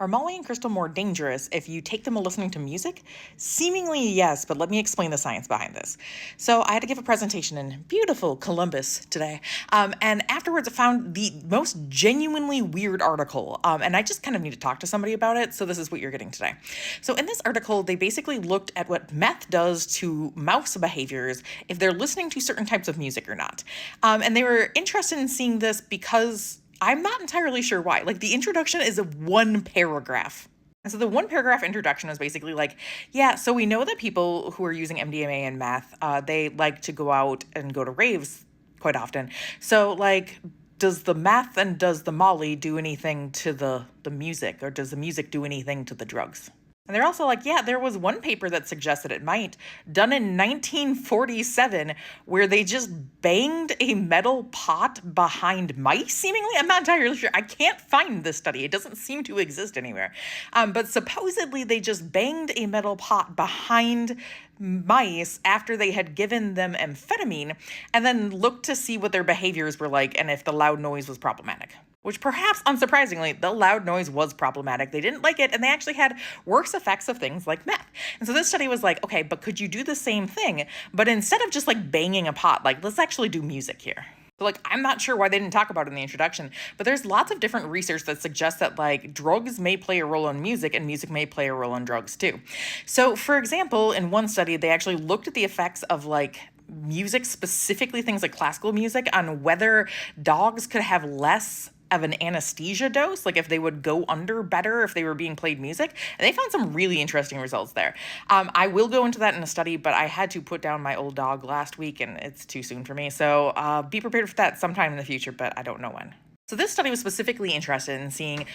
Are Molly and Crystal more dangerous if you take them while listening to music? Seemingly yes, but let me explain the science behind this. So I had to give a presentation in beautiful Columbus today, and afterwards I found the most genuinely weird article, and I just kind of need to talk to somebody about it, so this is what you're getting today. So in this article, they basically looked at what meth does to mouse behaviors if they're listening to certain types of music or not. And they were interested in seeing this because I'm not entirely sure why. Like, the introduction is a one paragraph. And so the one paragraph introduction is basically like, yeah, so we know that people who are using MDMA and meth, they like to go out and go to raves quite often. So, like, does the meth and does the Molly do anything to the music, or does the music do anything to the drugs? And they're also like, yeah, there was one paper that suggested it might, done in 1947, where they just banged a metal pot behind mice, seemingly. I'm not entirely sure. I can't find this study. It doesn't seem to exist anywhere. But supposedly they just banged a metal pot behind mice after they had given them amphetamine, and then looked to see what their behaviors were like and if the loud noise was problematic. Which, perhaps unsurprisingly, the loud noise was problematic. They didn't like it, and they actually had worse effects of things like meth. And so this study was like, okay, but could you do the same thing, but instead of just like banging a pot, like, let's actually do music here. So, like, I'm not sure why they didn't talk about it in the introduction, but there's lots of different research that suggests that, like, drugs may play a role in music and music may play a role in drugs too. So, for example, in one study, they actually looked at the effects of, like, music, specifically things like classical music, on whether dogs could have less of an anesthesia dose, like if they would go under better if they were being played music. And they found some really interesting results there. I will go into that in a study, but I had to put down my old dog last week and it's too soon for me. So be prepared for that sometime in the future, but I don't know when. So this study was specifically interested in seeing,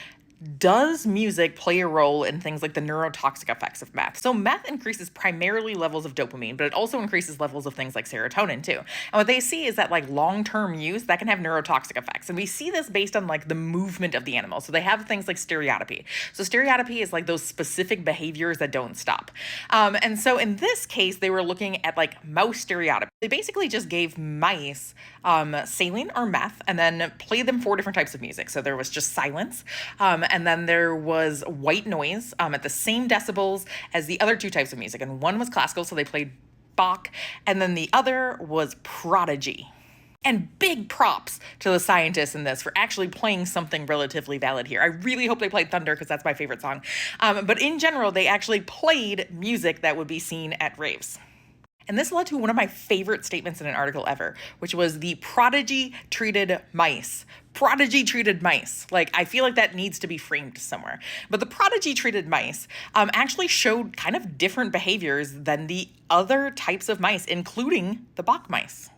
does music play a role in things like the neurotoxic effects of meth? So meth increases primarily levels of dopamine, but it also increases levels of things like serotonin too. And what they see is that, like, long-term use, that can have neurotoxic effects. And we see this based on, like, the movement of the animal. So they have things like stereotypy. So stereotypy is like those specific behaviors that don't stop. And so in this case, they were looking at, like, mouse stereotypy. They basically just gave mice saline or meth and then played them 4 different types of music. So there was just silence, and then there was white noise at the same decibels as the other 2 types of music. And one was classical, so they played Bach, and then the other was prodigy. And big props to the scientists in this for actually playing something relatively valid here. I really hope they played Thunder, because that's my favorite song. But in general, they actually played music that would be seen at raves. And this led to one of my favorite statements in an article ever, which was the prodigy treated mice. Prodigy treated mice. Like, I feel like that needs to be framed somewhere. But the prodigy treated mice actually showed kind of different behaviors than the other types of mice, including the Bach mice.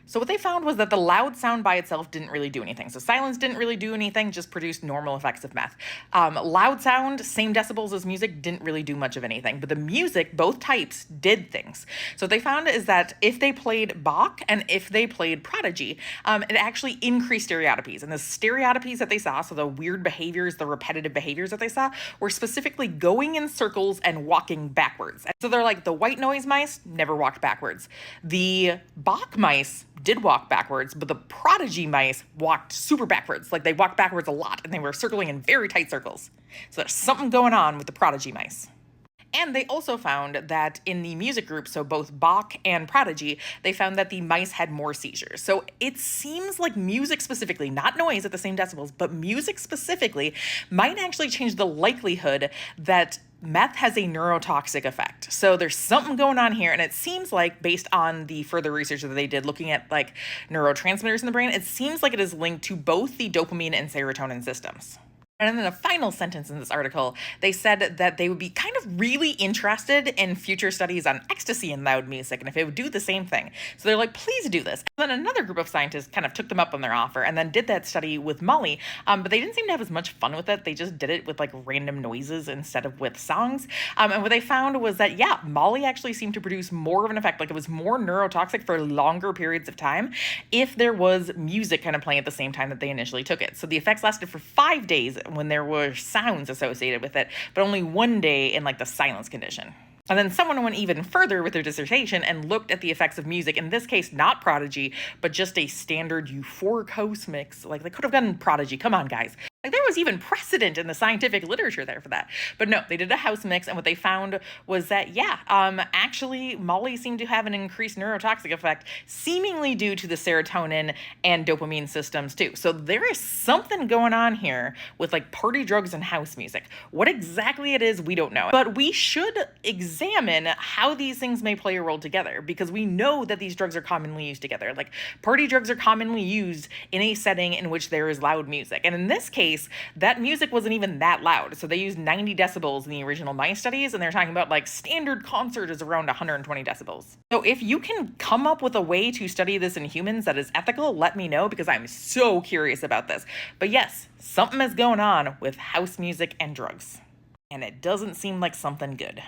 So what they found was that the loud sound by itself didn't really do anything. So silence didn't really do anything, just produced normal effects of meth. Loud sound, same decibels as music, didn't really do much of anything. But the music, both types, did things. So what they found is that if they played Bach and if they played Prodigy, it actually increased stereotypies. And the stereotypies that they saw, so the weird behaviors, the repetitive behaviors that they saw, were specifically going in circles and walking backwards. And so they're like, the white noise mice never walked backwards. The Bach mice did walk backwards, but the prodigy mice walked super backwards. Like, they walked backwards a lot, and they were circling in very tight circles. So there's something going on with the prodigy mice. And they also found that in the music group, so both Bach and Prodigy, they found that the mice had more seizures. So it seems like music specifically, not noise at the same decibels, but music specifically might actually change the likelihood that meth has a neurotoxic effect. So there's something going on here, and it seems like, based on the further research that they did looking at, like, neurotransmitters in the brain, it seems like it is linked to both the dopamine and serotonin systems. And then a final sentence in this article, they said that they would be kind of really interested in future studies on ecstasy and loud music, and if it would do the same thing. So they're like, please do this. And then another group of scientists kind of took them up on their offer and then did that study with Molly, but they didn't seem to have as much fun with it. They just did it with, like, random noises instead of with songs. And what they found was that, yeah, Molly actually seemed to produce more of an effect, like it was more neurotoxic for longer periods of time if there was music kind of playing at the same time that they initially took it. So the effects lasted for 5 days when there were sounds associated with it, but only 1 day in, like, the silence condition. And then someone went even further with their dissertation and looked at the effects of music, in this case, not Prodigy, but just a standard euphoric house mix. Like, they could have done Prodigy. Come on, guys. Like there was even precedent in the scientific literature there for that. But no, they did a house mix, and what they found was that, yeah, actually, Molly seemed to have an increased neurotoxic effect, seemingly due to the serotonin and dopamine systems too. So there is something going on here with like party drugs and house music. What exactly it is, we don't know. But we should examine how these things may play a role together, because we know that these drugs are commonly used together. Like party drugs are commonly used in a setting in which there is loud music. And in this case, that music wasn't even that loud. So they used 90 decibels in the original mice studies, and they're talking about like standard concert is around 120 decibels. So if you can come up with a way to study this in humans that is ethical, let me know, because I'm so curious about this. But yes, something is going on with house music and drugs, and it doesn't seem like something good.